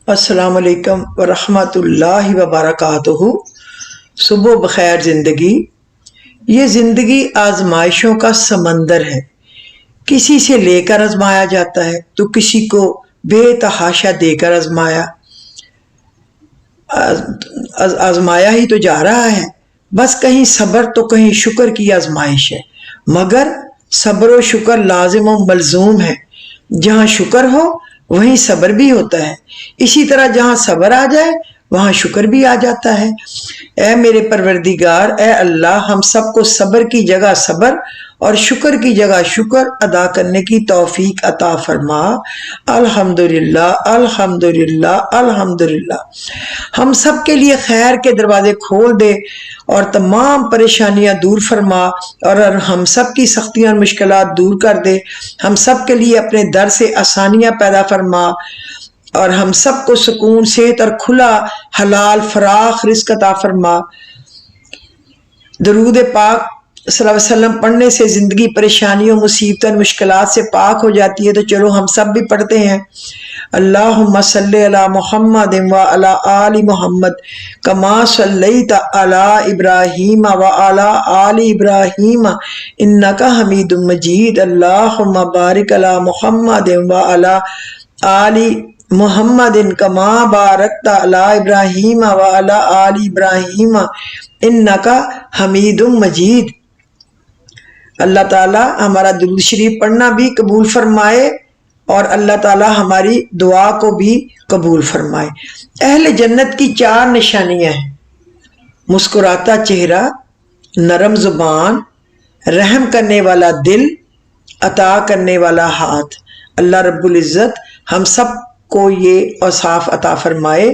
السلام علیکم ورحمۃ اللہ وبرکاتہ۔ صبح بخیر زندگی۔ یہ زندگی آزمائشوں کا سمندر ہے، کسی سے لے کر آزمایا جاتا ہے تو کسی کو بے تحاشا دے کر آزمایا ہی تو جا رہا ہے۔ بس کہیں صبر تو کہیں شکر کی آزمائش ہے، مگر صبر و شکر لازم و ملزوم ہے۔ جہاں شکر ہو وہیں صبر بھی ہوتا ہے، اسی طرح جہاں صبر آ جائے وہاں شکر بھی آ جاتا ہے۔ اے میرے پروردگار، اے اللہ، ہم سب کو صبر کی جگہ صبر اور شکر کی جگہ شکر ادا کرنے کی توفیق عطا فرما۔ الحمدللہ الحمدللہ الحمدللہ۔ ہم سب کے لیے خیر کے دروازے کھول دے اور تمام پریشانیاں دور فرما، اور ہم سب کی سختیاں اور مشکلات دور کر دے۔ ہم سب کے لیے اپنے در سے آسانیاں پیدا فرما، اور ہم سب کو سکون، صحت اور کھلا حلال فراخ رزق عطا فرما۔ درود پاک صلی اللہ علیہ وسلم پڑھنے سے زندگی پریشانیوں، مصیبتوں، مشکلات سے پاک ہو جاتی ہے، تو چلو ہم سب بھی پڑھتے ہیں۔ اللہم صلی علی محمد وعلی آل محمد کما صلیت علی ابراہیم وعلی آل ابراہیم انک حمید مجید۔ اللہم بارک علی محمد وعلی آل محمد کما بارکت علی ابراہیم وعلی آل ابراہیم انک حمید مجید۔ اللہ تعالی ہمارا درود شریف پڑھنا بھی قبول فرمائے، اور اللہ تعالی ہماری دعا کو بھی قبول فرمائے۔ اہل جنت کی 4 نشانیاں ہیں: مسکراتا چہرہ، نرم زبان، رحم کرنے والا دل، عطا کرنے والا ہاتھ۔ اللہ رب العزت ہم سب کو یہ اوصاف عطا فرمائے۔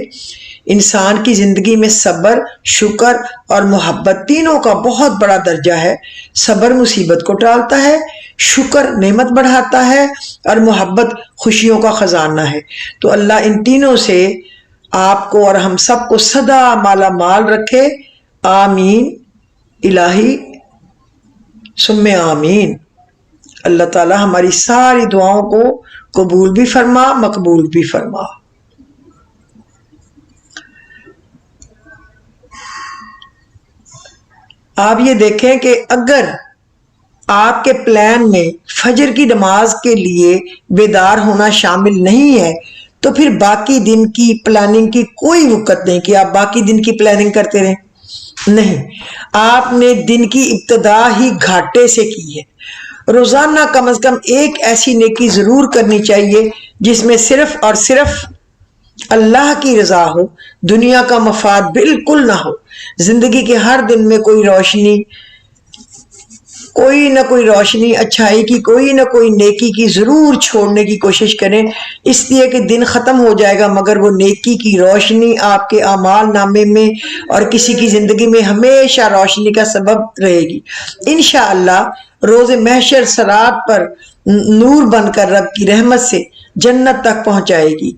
انسان کی زندگی میں صبر، شکر اور محبت تینوں کا بہت بڑا درجہ ہے۔ صبر مصیبت کو ٹالتا ہے، شکر نعمت بڑھاتا ہے، اور محبت خوشیوں کا خزانہ ہے۔ تو اللہ ان تینوں سے آپ کو اور ہم سب کو سدا مالا مال رکھے۔ آمین الہی ثم آمین۔ اللہ تعالی ہماری ساری دعاؤں کو قبول بھی فرما، مقبول بھی فرما۔ آپ یہ دیکھیں کہ اگر آپ کے پلان میں فجر کی نماز کے لیے بیدار ہونا شامل نہیں ہے، تو پھر باقی دن کی پلاننگ کی کوئی وقت نہیں کہ آپ باقی دن کی پلاننگ کرتے رہیں۔ نہیں، آپ نے دن کی ابتدا ہی گھاٹے سے کی ہے۔ روزانہ کم از کم ایک ایسی نیکی ضرور کرنی چاہیے جس میں صرف اور صرف اللہ کی رضا ہو، دنیا کا مفاد بالکل نہ ہو۔ زندگی کے ہر دن میں کوئی نہ کوئی روشنی اچھائی کی، کوئی نہ کوئی نیکی کی ضرور چھوڑنے کی کوشش کریں، اس لیے کہ دن ختم ہو جائے گا مگر وہ نیکی کی روشنی آپ کے اعمال نامے میں اور کسی کی زندگی میں ہمیشہ روشنی کا سبب رہے گی۔ انشاءاللہ روز محشر صراط پر نور بن کر رب کی رحمت سے جنت تک پہنچائے گی۔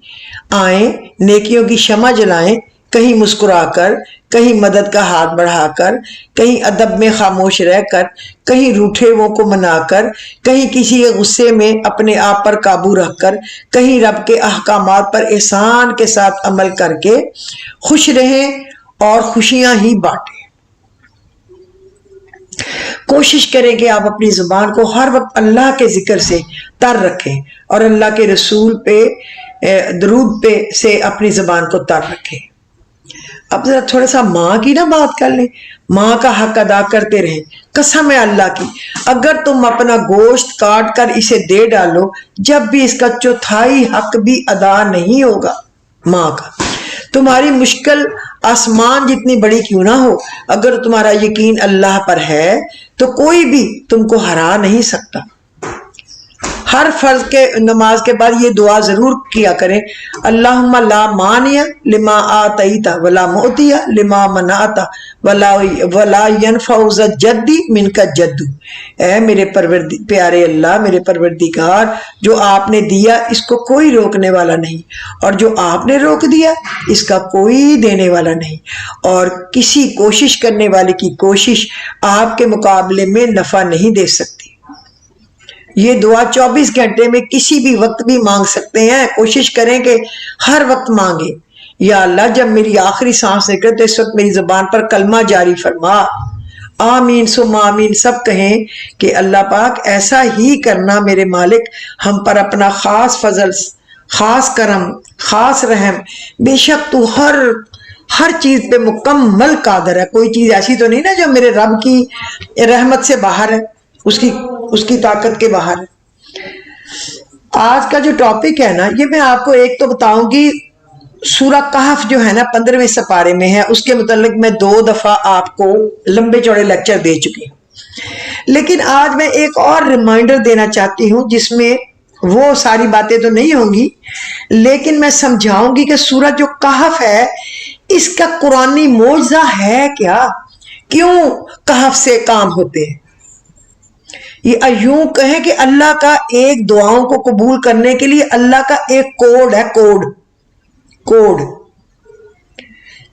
آئیں نیکیوں کی شمع جلائیں، کہیں مسکرا کر، کہیں مدد کا ہاتھ بڑھا کر، کہیں ادب میں خاموش رہ کر، کہیں روٹھے ہووں کو منا کر، کہیں کسی غصے میں اپنے آپ پر قابو رکھ کر، کہیں رب کے احکامات پر احسان کے ساتھ عمل کر کے خوش رہیں اور خوشیاں ہی بانٹیں۔ کوشش کریں کہ آپ اپنی زبان کو ہر وقت اللہ کے ذکر سے تر رکھیں، اور اللہ کے رسول پہ درود پہ سے اپنی زبان کو تر رکھیں۔ اب ذرا تھوڑا سا ماں کی بات کر لیں۔ ماں کا حق ادا کرتے رہیں۔ قسم ہے اللہ کی، اگر تم اپنا گوشت کاٹ کر اسے دے ڈالو، جب بھی اس کا 1/4 حق بھی ادا نہیں ہوگا ماں کا۔ تمہاری مشکل آسمان جتنی بڑی کیوں نہ ہو، اگر تمہارا یقین اللہ پر ہے تو کوئی بھی تم کو ہرا نہیں سکتا۔ ہر فرض کے نماز کے بعد یہ دعا ضرور کیا کریں: اللہم لا مانع لما آتیت ولا معطی لما منعت ولا ینفع ذا الجد منک الجد۔ اے میرے پیارے اللہ، میرے پروردگار، جو آپ نے دیا اس کو کوئی روکنے والا نہیں، اور جو آپ نے روک دیا اس کا کوئی دینے والا نہیں، اور کسی کوشش کرنے والے کی کوشش آپ کے مقابلے میں نفع نہیں دے سکتی۔ یہ دعا 24 گھنٹے میں کسی بھی وقت بھی مانگ سکتے ہیں. کوشش کریں کہ ہر وقت مانگیں. یا اللہ جب میری آخری سانس نکلے تو اس وقت میری زبان پر کلمہ جاری فرما. آمین ثم آمین سب کہیں کہ اللہ پاک ایسا ہی کرنا میرے مالک، ہم پر اپنا خاص فضل، خاص کرم، خاص رحم. بے شک تو ہر چیز پہ مکمل قادر ہے. کوئی چیز ایسی تو نہیں نا جو میرے رب کی رحمت سے باہر ہے، اس کی طاقت کے باہر ہے. آج کا جو ٹاپک ہے نا، یہ میں آپ کو ایک تو بتاؤں گی، سورہ کہف جو ہے نا 15ویں سپارے میں ہے، اس کے متعلق میں 2 دفعہ آپ کو لمبے چوڑے لیکچر دے چکی ہوں. لیکن آج میں ایک اور ریمائنڈر دینا چاہتی ہوں جس میں وہ ساری باتیں تو نہیں ہوں گی، لیکن میں سمجھاؤں گی کہ سورہ جو کہف ہے اس کا قرآنی معجزہ ہے کیا، کیوں کہف سے کام ہوتے ہیں. یہ یوں کہیں کہ اللہ کا ایک دعاؤں کو قبول کرنے کے لیے اللہ کا ایک کوڈ ہے. کوڈ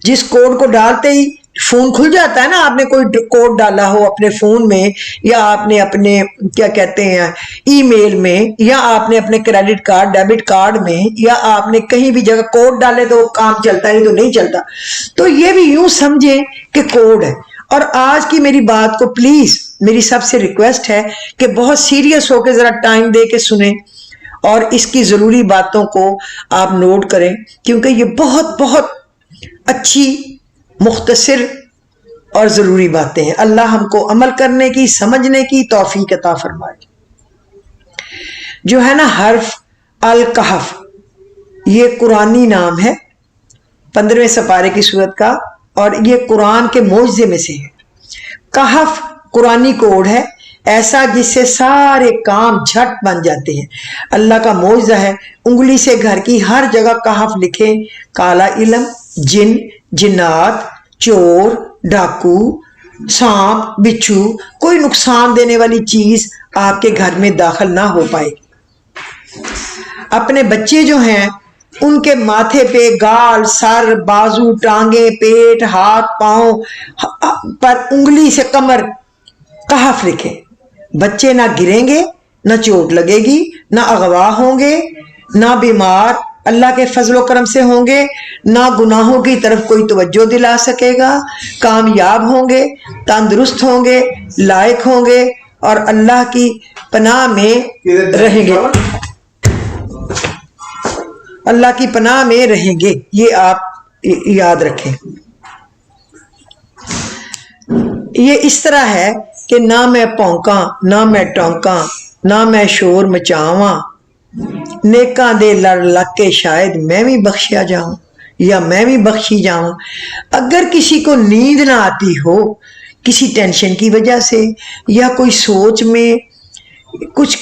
جس کوڈ کو ڈالتے ہی فون کھل جاتا ہے نا. آپ نے کوئی کوڈ ڈالا ہو اپنے فون میں، یا آپ نے اپنے کیا کہتے ہیں ای میل میں، یا آپ نے اپنے کریڈٹ کارڈ ڈیبٹ کارڈ میں، یا آپ نے کہیں بھی جگہ کوڈ ڈالے تو کام چلتا ہے، نہیں تو نہیں چلتا. تو یہ بھی یوں سمجھیں کہ کوڈ ہے. اور آج کی میری بات کو پلیز میری سب سے ریکویسٹ ہے کہ بہت سیریس ہو کے ذرا ٹائم دے کے سنیں اور اس کی ضروری باتوں کو آپ نوٹ کریں، کیونکہ یہ بہت بہت اچھی، مختصر اور ضروری باتیں ہیں. اللہ ہم کو عمل کرنے کی، سمجھنے کی توفیق عطا فرمائے. جو ہے نا حرف الکہف، یہ قرآنی نام ہے 15ویں سپارے کی سورت کا، اور یہ قرآن کے معجزے میں سے ہے. کہف قرآنی کوڈ ہے ایسا جس سے سارے کام جھٹ بن جاتے ہیں. اللہ کا معجزہ ہے. انگلی سے گھر کی ہر جگہ کہف لکھیں. کالا علم، جن، جنات، چور، ڈاکو، سانپ، بچھو، کوئی نقصان دینے والی چیز آپ کے گھر میں داخل نہ ہو پائے. اپنے بچے جو ہیں ان کے ماتھے پہ گال، سر، بازو، ٹانگیں، پیٹ، ہاتھ، پاؤں پر انگلی سے کمر کہف لکھیں. بچے نہ گریں گے، نہ چوٹ لگے گی، نہ اغوا ہوں گے، نہ بیمار اللہ کے فضل و کرم سے ہوں گے، نہ گناہوں کی طرف کوئی توجہ دلا سکے گا. کامیاب ہوں گے، تندرست ہوں گے، لائق ہوں گے اور اللہ کی پناہ میں رہیں گے. اللہ کی پناہ میں رہیں گے. یہ آپ یاد رکھیں. یہ اس طرح ہے کہ نہ میں پونکاں، نہ میں ٹونکاں، نہ میں شور مچاواں، نیکاں دے لڑ لگ کے شاید میں بھی بخشیا جاؤں یا میں بھی بخشی جاؤں. اگر کسی کو نیند نہ آتی ہو کسی ٹینشن کی وجہ سے، یا کوئی سوچ میں کچھ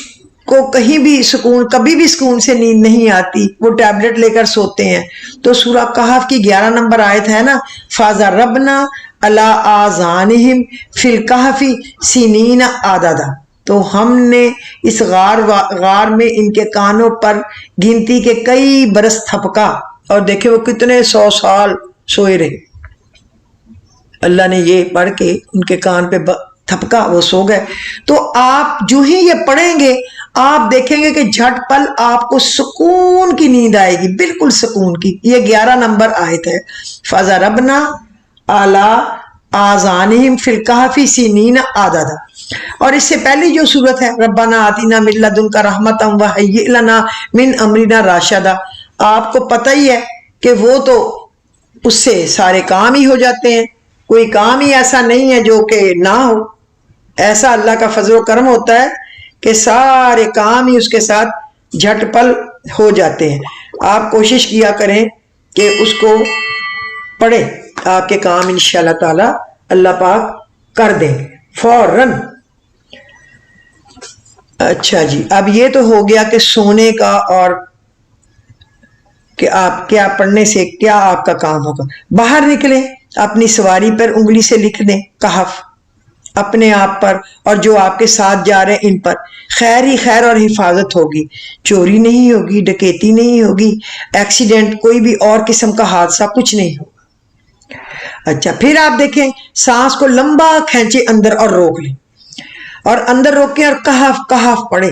کو کہیں بھی سکون، کبھی بھی سکون سے نیند نہیں آتی، وہ ٹیبلٹ لے کر سوتے ہیں، تو سورہ کہف کی 11 نمبر آیت ہے نا، فَضَرَبْنَا عَلَىٰ آذَانِهِمْ فِي الْكَهْفِ سِنِينَ عَدَدًا. تو ہم نے اس غار میں ان کے کانوں پر گنتی کے کئی برس تھپکا، اور دیکھیں وہ کتنے 100 سال سوئے رہے. اللہ نے یہ پڑھ کے ان کے کان پہ تھپکا، وہ سو گئے. تو آپ جو ہی یہ پڑھیں گے آپ دیکھیں گے کہ جھٹ پل آپ کو سکون کی نیند آئے گی، بالکل سکون کی. یہ 11 نمبر آیت ہے. فَضَرَبْنَا عَلَىٰ آذَانِهِمْ فِي الْكَهْفِ سِنِينَ عَدَدًا. اور اس سے پہلی جو صورت ہے ربنا آتینا من لدنک رحمتا وہیئ لنا من امرنا راشدا، آپ کو پتہ ہی ہے کہ وہ تو اس سے سارے کام ہی ہو جاتے ہیں. کوئی کام ہی ایسا نہیں ہے جو کہ نہ ہو. ایسا اللہ کا فضل و کرم ہوتا ہے کہ سارے کام ہی اس کے ساتھ جھٹ پل ہو جاتے ہیں. آپ کوشش کیا کریں کہ اس کو پڑھیں، آپ کے کام انشاءاللہ تعالی اللہ پاک کر دیں فوراً. اچھا جی، اب یہ تو ہو گیا کہ سونے کا اور کہ آپ کیا پڑھنے سے کیا آپ کا کام ہوگا. باہر نکلیں، اپنی سواری پر انگلی سے لکھ دیں کہف اپنے آپ پر اور جو آپ کے ساتھ جا رہے ہیں ان پر. خیر ہی خیر اور حفاظت ہوگی، چوری نہیں ہوگی، ڈکیتی نہیں ہوگی، ایکسیڈنٹ، کوئی بھی اور قسم کا حادثہ کچھ نہیں ہوگا. اچھا، پھر آپ دیکھیں سانس کو لمبا کھینچے اندر اور روک لیں، اور اندر روکیں اور کہف کہف پڑھیں.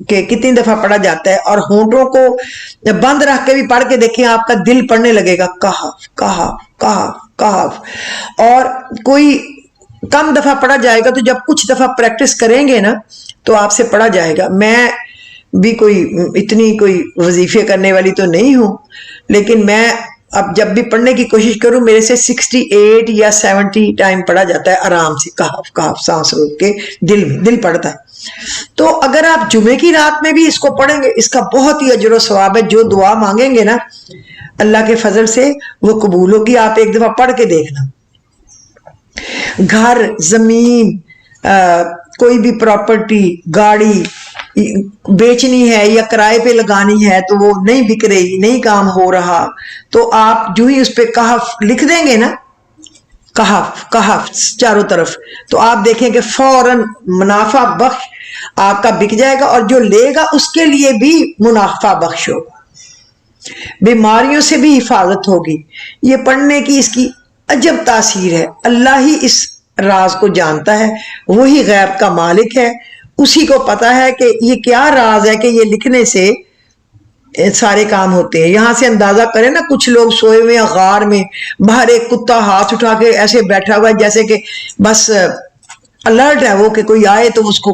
کہ کتنی دفعہ پڑھا جاتا ہے، اور ہونٹوں کو بند رکھ کے بھی پڑھ کے دیکھیں، آپ کا دل پڑھنے لگے گا کہف کہف کہف کہف. اور کوئی کم دفعہ پڑھا جائے گا تو جب کچھ دفعہ پریکٹس کریں گے نا تو آپ سے پڑھا جائے گا. میں بھی کوئی اتنی کوئی وظیفے کرنے والی تو نہیں ہوں، لیکن میں اب جب بھی پڑھنے کی کوشش کروں میرے سے 68 یا 70 ٹائم پڑھا جاتا ہے آرام سے، کہف کہف سانس روک کے دل پڑھتا ہے. تو اگر آپ جمعے کی رات میں بھی اس کو پڑھیں گے، اس کا بہت ہی اجر و ثواب ہے. جو دعا مانگیں گے نا اللہ کے فضل سے وہ قبول ہوگی. آپ ایک دفعہ پڑھ کے دیکھنا. گھر، زمین، کوئی بھی پراپرٹی، گاڑی بیچنی ہے یا کرائے پہ لگانی ہے تو وہ نہیں بک رہی، نہیں کام ہو رہا، تو آپ جو ہی اس پہ کہف لکھ دیں گے نا، کہف کہف چاروں طرف، تو آپ دیکھیں کہ فوراً منافع بخش آپ کا بک جائے گا، اور جو لے گا اس کے لیے بھی منافع بخش ہوگا. بیماریوں سے بھی حفاظت ہوگی. یہ پڑھنے کی اس کی عجب تاثیر ہے. اللہ ہی اس راز کو جانتا ہے، وہی غیب کا مالک ہے، اسی کو پتا ہے کہ یہ کیا راز ہے کہ یہ لکھنے سے سارے کام ہوتے ہیں. یہاں سے اندازہ کریں نا، کچھ لوگ سوئے ہوئے ہیں غار میں، باہر ایک کتا ہاتھ اٹھا کے ایسے بیٹھا ہوا ہے جیسے کہ بس الرٹ ہے وہ کہ کوئی آئے تو اس کو،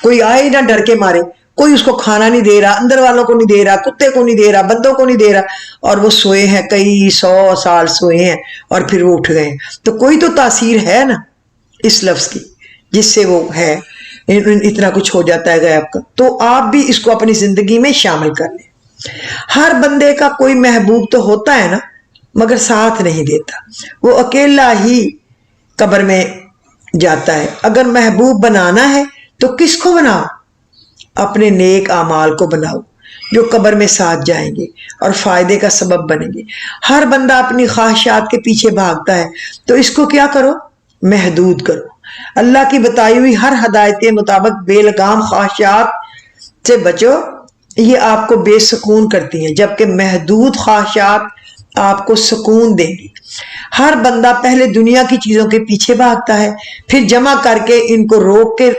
کوئی آئے نہ ڈر کے مارے. کوئی اس کو کھانا نہیں دے رہا، اندر والوں کو نہیں دے رہا، کتے کو نہیں دے رہا، بندوں کو نہیں دے رہا، اور وہ سوئے ہیں، کئی 100 سال سوئے ہیں اور پھر وہ اٹھ گئے. تو کوئی تو تاثیر ہے نا اس لفظ کی جس سے وہ ہے اتنا کچھ ہو جاتا ہے غیب کا. تو آپ بھی اس کو اپنی زندگی میں شامل کر لیں. ہر بندے کا کوئی محبوب تو ہوتا ہے نا، مگر ساتھ نہیں دیتا، وہ اکیلا ہی قبر میں جاتا ہے. اگر محبوب بنانا ہے تو کس کو بناؤ؟ اپنے نیک اعمال کو بناؤ جو قبر میں ساتھ جائیں گے اور فائدے کا سبب بنیں گے. ہر بندہ اپنی خواہشات کے پیچھے بھاگتا ہے، تو اس کو کیا کرو؟ محدود کرو. اللہ کی بتائی ہوئی ہر ہدایت کے مطابق بے لگام خواہشات سے بچو، یہ آپ کو بے سکون کرتی ہیں، جبکہ محدود خواہشات آپ کو سکون دیں گی. ہر بندہ پہلے دنیا کی چیزوں کے پیچھے بھاگتا ہے، پھر جمع کر کے ان کو روک کے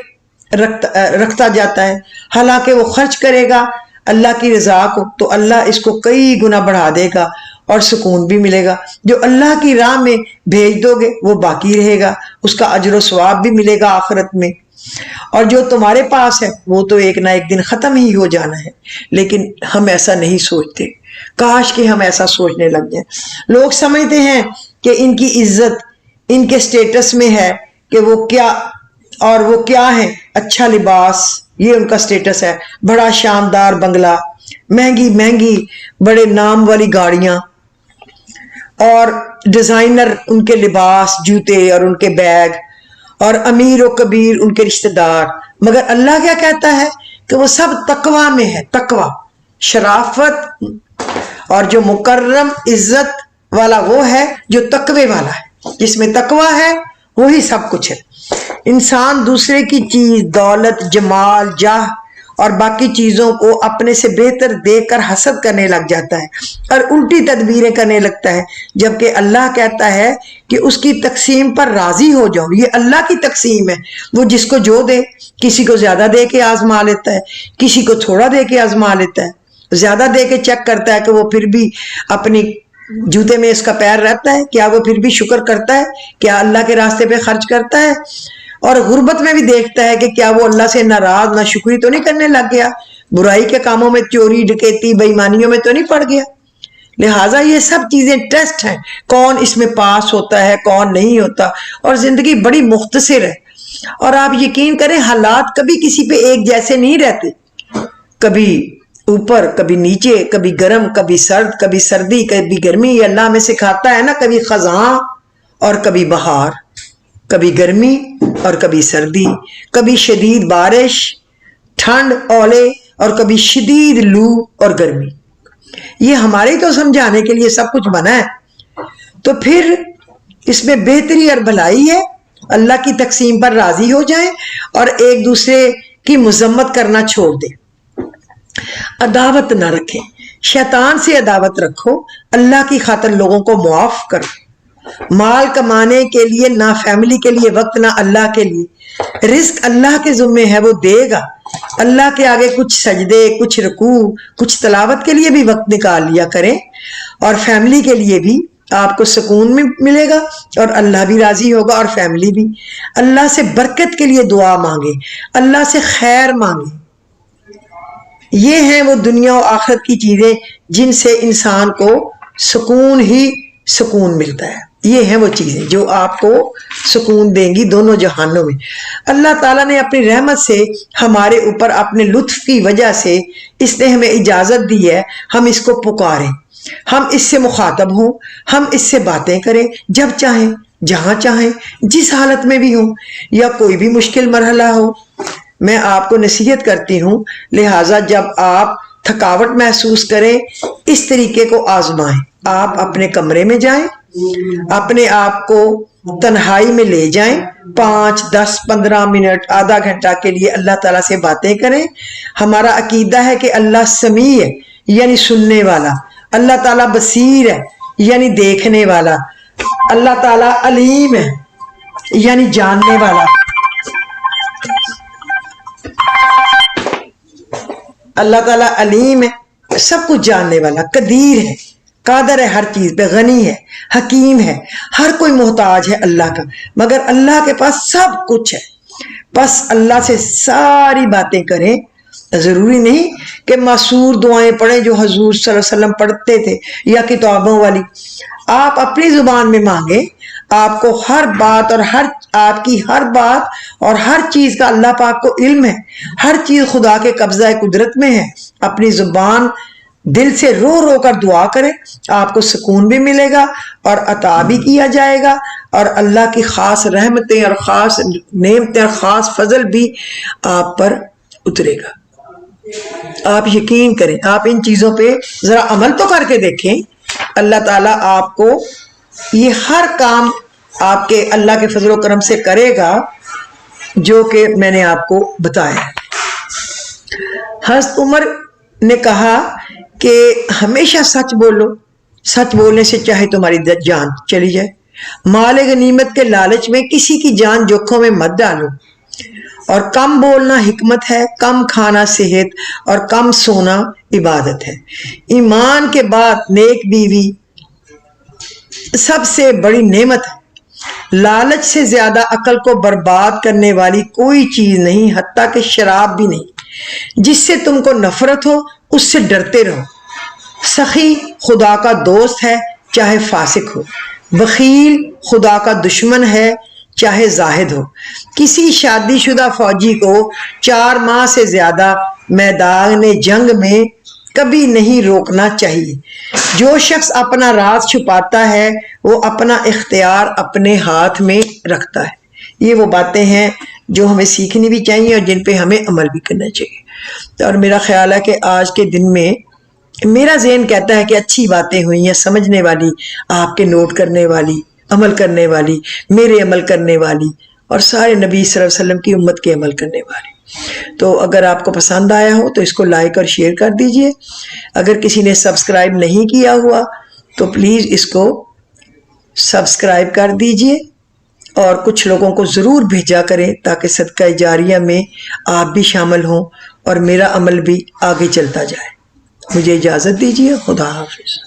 رکھتا جاتا ہے. حالانکہ وہ خرچ کرے گا اللہ کی رضا کو تو اللہ اس کو کئی گنا بڑھا دے گا اور سکون بھی ملے گا. جو اللہ کی راہ میں بھیج دو گے وہ باقی رہے گا، اس کا اجر و ثواب بھی ملے گا آخرت میں. اور جو تمہارے پاس ہے وہ تو ایک نہ ایک دن ختم ہی ہو جانا ہے. لیکن ہم ایسا نہیں سوچتے. کاش کہ ہم ایسا سوچنے لگ جائیں. لوگ سمجھتے ہیں کہ ان کی عزت ان کے سٹیٹس میں ہے کہ وہ کیا، اور وہ کیا ہے، اچھا لباس یہ ان کا سٹیٹس ہے، بڑا شاندار بنگلہ، مہنگی مہنگی بڑے نام والی گاڑیاں، اور ڈیزائنر ان کے لباس، جوتے اور ان کے بیگ، اور امیر و کبیر ان کے رشتہ دار. مگر اللہ کیا کہتا ہے کہ وہ سب تقوی میں ہے. تقوی، شرافت، اور جو مکرم عزت والا وہ ہے جو تقوی والا ہے. جس میں تقوی ہے وہی سب کچھ ہے. انسان دوسرے کی چیز، دولت، جمال، جاہ اور باقی چیزوں کو اپنے سے بہتر دیکھ کر حسد کرنے لگ جاتا ہے اور الٹی تدبیریں کرنے لگتا ہے، جبکہ اللہ کہتا ہے کہ اس کی تقسیم پر راضی ہو جاؤ. یہ اللہ کی تقسیم ہے، وہ جس کو جو دے، کسی کو زیادہ دے کے آزما لیتا ہے، کسی کو تھوڑا دے کے آزما لیتا ہے. زیادہ دے کے چیک کرتا ہے کہ وہ پھر بھی اپنی جوتے میں اس کا پیر رہتا ہے، کیا وہ پھر بھی شکر کرتا ہے، کیا اللہ کے راستے پہ خرچ کرتا ہے. اور غربت میں بھی دیکھتا ہے کہ کیا وہ اللہ سے ناراض، نہ شکری تو نہیں کرنے لگ گیا، برائی کے کاموں میں، چوری ڈکیتی بےایمانیوں میں تو نہیں پڑ گیا. لہٰذا یہ سب چیزیں ٹیسٹ ہیں، کون اس میں پاس ہوتا ہے کون نہیں ہوتا. اور زندگی بڑی مختصر ہے، اور آپ یقین کریں حالات کبھی کسی پہ ایک جیسے نہیں رہتے. کبھی اوپر، کبھی نیچے، کبھی گرم، کبھی سرد، کبھی سردی، کبھی گرمی. یہ اللہ میں سکھاتا ہے نا، کبھی خزاں اور کبھی بہار، کبھی گرمی اور کبھی سردی، کبھی شدید بارش، ٹھنڈ، اولے، اور کبھی شدید لو اور گرمی. یہ ہمارے تو سمجھانے کے لیے سب کچھ بنا ہے. تو پھر اس میں بہتری اور بھلائی ہے. اللہ کی تقسیم پر راضی ہو جائیں اور ایک دوسرے کی مذمت کرنا چھوڑ دیں. عداوت نہ رکھیں، شیطان سے عداوت رکھو، اللہ کی خاطر لوگوں کو معاف کرو. مال کمانے کے لیے نہ فیملی کے لیے وقت، نہ اللہ کے لیے۔ رزق اللہ کے ذمے ہے، وہ دے گا۔ اللہ کے آگے کچھ سجدے، کچھ رکوع، کچھ تلاوت کے لیے بھی وقت نکال لیا کریں، اور فیملی کے لیے بھی آپ کو سکون میں ملے گا، اور اللہ بھی راضی ہوگا اور فیملی بھی۔ اللہ سے برکت کے لیے دعا مانگے، اللہ سے خیر مانگے۔ یہ ہیں وہ دنیا و آخرت کی چیزیں جن سے انسان کو سکون ہی سکون ملتا ہے۔ یہ ہیں وہ چیزیں جو آپ کو سکون دیں گی دونوں جہانوں میں۔ اللہ تعالیٰ نے اپنی رحمت سے ہمارے اوپر اپنے لطف کی وجہ سے اس نے ہمیں اجازت دی ہے، ہم اس کو پکاریں، ہم اس سے مخاطب ہوں، ہم اس سے باتیں کریں جب چاہیں، جہاں چاہیں، جس حالت میں بھی ہوں، یا کوئی بھی مشکل مرحلہ ہو۔ میں آپ کو نصیحت کرتی ہوں، لہٰذا جب آپ تھکاوٹ محسوس کریں اس طریقے کو آزمائیں۔ آپ اپنے کمرے میں جائیں، اپنے آپ کو تنہائی میں لے جائیں، 5، 10، 15 منٹ، آدھا گھنٹہ کے لیے اللہ تعالیٰ سے باتیں کریں۔ ہمارا عقیدہ ہے کہ اللہ سمیع ہے، یعنی سننے والا، اللہ تعالیٰ بصیر ہے، یعنی دیکھنے والا، اللہ تعالیٰ علیم ہے، یعنی جاننے والا، اللہ تعالیٰ علیم ہے، سب کچھ جاننے والا، قدیر ہے، قادر ہے، ہر چیز پہ غنی ہے، حکیم ہے۔ ہر کوئی محتاج ہے اللہ کا، مگر اللہ کے پاس سب کچھ ہے۔ بس اللہ سے ساری باتیں کریں۔ ضروری نہیں کہ معصور دعائیں پڑھیں جو حضور صلی اللہ علیہ وسلم پڑھتے تھے یا کتابوں والی۔ آپ اپنی زبان میں مانگیں، آپ کو ہر بات اور آپ کی ہر بات اور ہر چیز کا اللہ پاک کو علم ہے، ہر چیز خدا کے قبضہ قدرت میں ہے۔ اپنی زبان دل سے رو رو کر دعا کریں، آپ کو سکون بھی ملے گا اور عطا بھی کیا جائے گا، اور اللہ کی خاص رحمتیں اور خاص نعمتیں اور خاص فضل بھی آپ پر اترے گا۔ آپ یقین کریں، آپ ان چیزوں پہ ذرا عمل تو کر کے دیکھیں، اللہ تعالیٰ آپ کو یہ ہر کام آپ کے اللہ کے فضل و کرم سے کرے گا جو کہ میں نے آپ کو بتایا۔ حضرت عمر نے کہا کہ ہمیشہ سچ بولو، سچ بولنے سے چاہے تمہاری جان چلی جائے۔ مال غنیمت کے لالچ میں کسی کی جان جوکھوں میں مت ڈالو، اور کم بولنا حکمت ہے، کم کھانا صحت، اور کم سونا عبادت ہے۔ ایمان کے بعد نیک بیوی سب سے بڑی نعمت ہے۔ لالچ سے زیادہ عقل کو برباد کرنے والی کوئی چیز نہیں، حتیٰ کہ شراب بھی نہیں۔ جس سے تم کو نفرت ہو اس سے ڈرتے رہو۔ سخی خدا کا دوست ہے چاہے فاسق ہو، بخیل خدا کا دشمن ہے چاہے زاہد ہو۔ کسی شادی شدہ فوجی کو 4 ماہ سے زیادہ میدان جنگ میں کبھی نہیں روکنا چاہیے۔ جو شخص اپنا راز چھپاتا ہے وہ اپنا اختیار اپنے ہاتھ میں رکھتا ہے۔ یہ وہ باتیں ہیں جو ہمیں سیکھنی بھی چاہیے اور جن پہ ہمیں عمل بھی کرنا چاہیے۔ اور میرا خیال ہے کہ آج کے دن میں میرا ذہن کہتا ہے کہ اچھی باتیں ہوئی ہیں، سمجھنے والی، آپ کے نوٹ کرنے والی، عمل کرنے والی، میرے عمل کرنے والی، اور سارے نبی صلی اللہ علیہ وسلم کی امت کے عمل کرنے والی۔ تو اگر آپ کو پسند آیا ہو تو اس کو لائک اور شیئر کر دیجئے۔ اگر کسی نے سبسکرائب نہیں کیا ہوا تو پلیز اس کو سبسکرائب کر دیجئے، اور کچھ لوگوں کو ضرور بھیجا کریں تاکہ صدقہ جاریہ میں آپ بھی شامل ہوں اور میرا عمل بھی آگے چلتا جائے۔ مجھے اجازت دیجیے، خدا حافظ۔